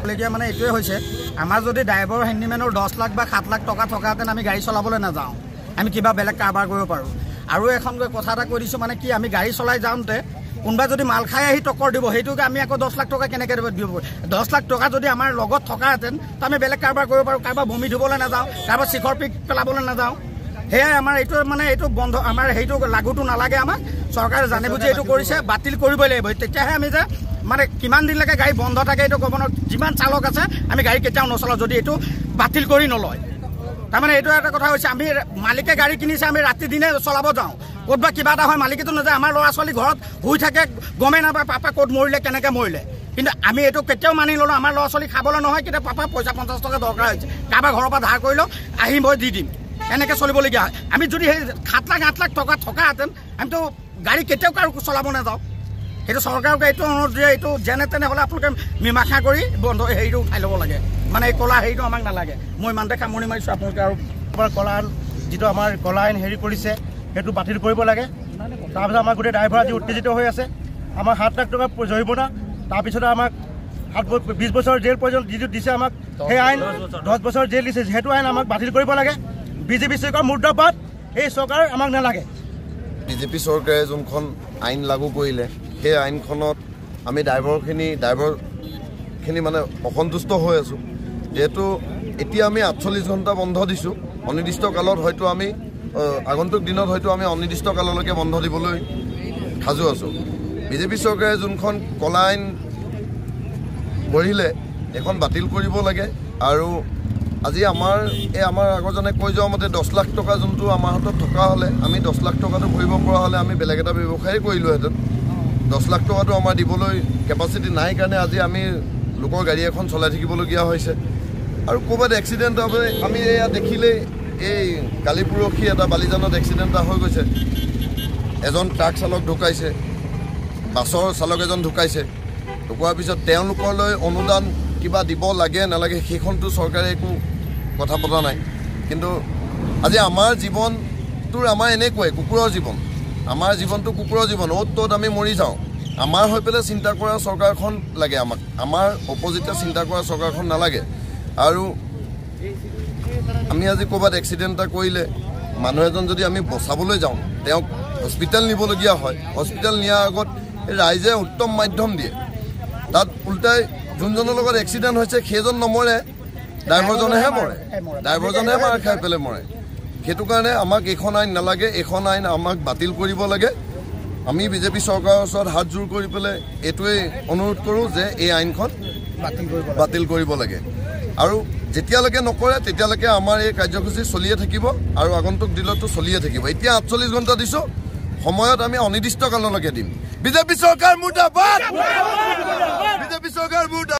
মানে এইটোৱে হৈছে আমাৰ যদি ড্ৰাইভাৰ হেণ্ডিমেনৰ 10 লাখ বা 7 লাখ টকা থকাহেঁতেন আমি গাড়ী চলাবলৈ নাযাওঁ, আমি কিবা বেলেগ কাৰবাৰ কৰিব পাৰোঁ। আৰু এখন কথা এটা কৈ দিছোঁ, মানে কি আমি গাড়ী চলাই যাওঁতে কোনোবাই যদি মাল খাই আহি টক্কৰ দিব, সেইটোকে আমি আকৌ 10 লাখ টকা কেনেকৈ দিব? 10 লাখ টকা যদি আমাৰ লগত থকাহেঁতেন তো আমি বেলেগ কাৰবাৰ কৰিব পাৰোঁ। কাৰোবাৰ বমি ধুবলৈ নাযাওঁ, কাৰোবাৰ শিখৰ পিক পেলাবলৈ নাযাওঁ। সেয়াই আমাৰ এইটো মানে এইটো বন্ধ, আমাৰ সেইটো লাগুটো নালাগে। আমাক চৰকাৰে জানি বুজি এইটো কৰিছে, বাতিল কৰিবই লাগিব। তেতিয়াহে আমি যে মানে কিমান দিনলৈকে গাড়ী বন্ধ থাকে এইটো ক'ব নোৱাৰোঁ। যিমান চালক আছে আমি গাড়ী কেতিয়াও নচলাওঁ যদি এইটো বাতিল কৰি নলয়। তাৰমানে এইটো এটা কথা হৈছে, আমি মালিকে গাড়ী কিনিছে, আমি ৰাতি দিনে চলাব যাওঁ, ক'তবা কিবা এটা হয় মালিকেতো নাযায়। আমাৰ ল'ৰা ছোৱালী ঘৰত শুই থাকে, গমেই নাপায় পাপা ক'ত মৰিলে কেনেকৈ মৰিলে। কিন্তু আমি এইটো কেতিয়াও মানি ল'লোঁ। আমাৰ ল'ৰা ছোৱালী খাবলৈ নহয়, কেতিয়া পাপা পইচা 50 টকা দৰকাৰ হৈছে, কাৰোবাৰ ঘৰৰ পৰা ধাৰ কৰি লওঁ, আহি মই দি দিম, এনেকৈ চলিবলগীয়া হয়। আমি যদি সেই 7 লাখ 8 লাখ টকা থকাহেঁতেন আমিতো গাড়ী কেতিয়াও কাৰো চলাব নাযাওঁ। সেইটো চৰকাৰক এইটো অনুৰোধ যে এইটো যেনে তেনে হ'লে আপোনালোকে মীমাংসা কৰি বন্ধ হেৰিটো উঠাই ল'ব লাগে। মানে এই ক'লা হেৰিটো আমাক নালাগে। মই ইমানতে সামৰণি মাৰিছোঁ। আপোনালোকে আৰু কলা যিটো আমাৰ কলা আইন হেৰি কৰিছে সেইটো বাতিল কৰিব লাগে। তাৰপিছত আমাৰ গোটেই ড্ৰাইভাৰ আজি উত্তেজিত হৈ আছে। আমাৰ 7 লাখ টকা জৰিমনা, তাৰপিছতে আমাক 20 বছৰ জেল পৰ্যন্ত যিটো দিছে আমাক, সেই আইন 10 বছৰ জেল দিছে, সেইটো আইন আমাক বাতিল কৰিব লাগে। বিজেপি চৰকাৰ মুৰ্দাবাদ, এই চৰকাৰ আমাক নালাগে। বিজেপি চৰকাৰে যোনখন আইন লাগু কৰিলে সেই আইনখনত আমি ড্ৰাইভাৰখিনি মানে অসন্তুষ্ট হৈ আছোঁ। যিহেতু এতিয়া আমি 48 ঘণ্টা বন্ধ দিছোঁ, অনিৰ্দিষ্ট কালত হয়তো আমি আগন্তুক দিনত হয়তো আমি অনিৰ্দিষ্ট কাললৈকে বন্ধ দিবলৈ সাজু আছোঁ। বিজেপি চৰকাৰে যোনখন কলা আইন গঢ়িলে এখন বাতিল কৰিব লাগে। আৰু আজি আমাৰ আগৰজনে কৈ যোৱা মতে 10 লাখ টকা যোনটো আমাৰ হাতত থকা হ'লে, আমি 10 লাখ টকাটো ভৰিব পৰা হ'লে আমি বেলেগ এটা ব্যৱসায় কৰিলোহেঁতেন। 10 লাখ টকাটো আমাৰ দিবলৈ কেপাচিটি নাই কাৰণে আজি আমি লোকৰ গাড়ী এখন চলাই থাকিবলগীয়া হৈছে। আৰু ক'ৰবাত এক্সিডেণ্ট হ'ব, আমি এয়া দেখিলেই এই কালি পৰহি এটা বালিজানত এক্সিডেণ্ট এটা হৈ গৈছে। এজন ট্ৰাক চালক ঢুকাইছে, বাছৰ চালক এজন ঢুকাইছে। ঢুকোৱাৰ পিছত তেওঁলোকলৈ অনুদান কিবা দিব লাগে নালাগে সেইখনটো চৰকাৰে একো কথা পতা নাই। কিন্তু আজি আমাৰ জীৱনটোৰ আমাৰ এনেকুৱাই কুকুৰৰ জীৱন, আমাৰ জীৱনটো কুকুৰৰ জীৱন, অ'ত ত'ত আমি মৰি যাওঁ। আমাৰ হৈ পেলাই চিন্তা কৰা চৰকাৰখন লাগে আমাক, আমাৰ অপজিটে চিন্তা কৰা চৰকাৰখন নালাগে। আৰু আমি আজি ক'ৰবাত এক্সিডেণ্ট এটা কৰিলে মানুহ এজন যদি আমি বচাবলৈ যাওঁ, তেওঁক হস্পিটেল নিবলগীয়া হয়, হস্পিটেল নিয়াৰ আগত ৰাইজে উত্তম মাধ্যম দিয়ে। তাত উল্টাই যোনজনৰ লগত এক্সিডেণ্ট হৈছে সেইজন নমৰে, ড্ৰাইভাৰজনেহে মৰে, ড্ৰাইভাৰজনেহে মাৰ খাই পেলাই মৰে। সেইটো কাৰণে আমাক এইখন আইন নালাগে, এইখন আইন আমাক বাতিল কৰিব লাগে। আমি বিজেপি চৰকাৰৰ ওচৰত হাত জোৰ কৰি পেলাই এইটোৱেই অনুৰোধ কৰোঁ যে এই আইনখন বাতিল কৰিব লাগে। আৰু যেতিয়ালৈকে নকৰে তেতিয়ালৈকে আমাৰ এই কাৰ্যসূচী চলিয়ে থাকিব আৰু আগন্তুক দিনতো চলিয়ে থাকিব। এতিয়া 48 ঘণ্টা দিছোঁ, সময়ত আমি অনিৰ্দিষ্ট কাললৈকে দিম। বিজেপি চৰকাৰ মুৰ্দাবাদ, বিজেপি চৰকাৰ মুৰ্দাবাদ।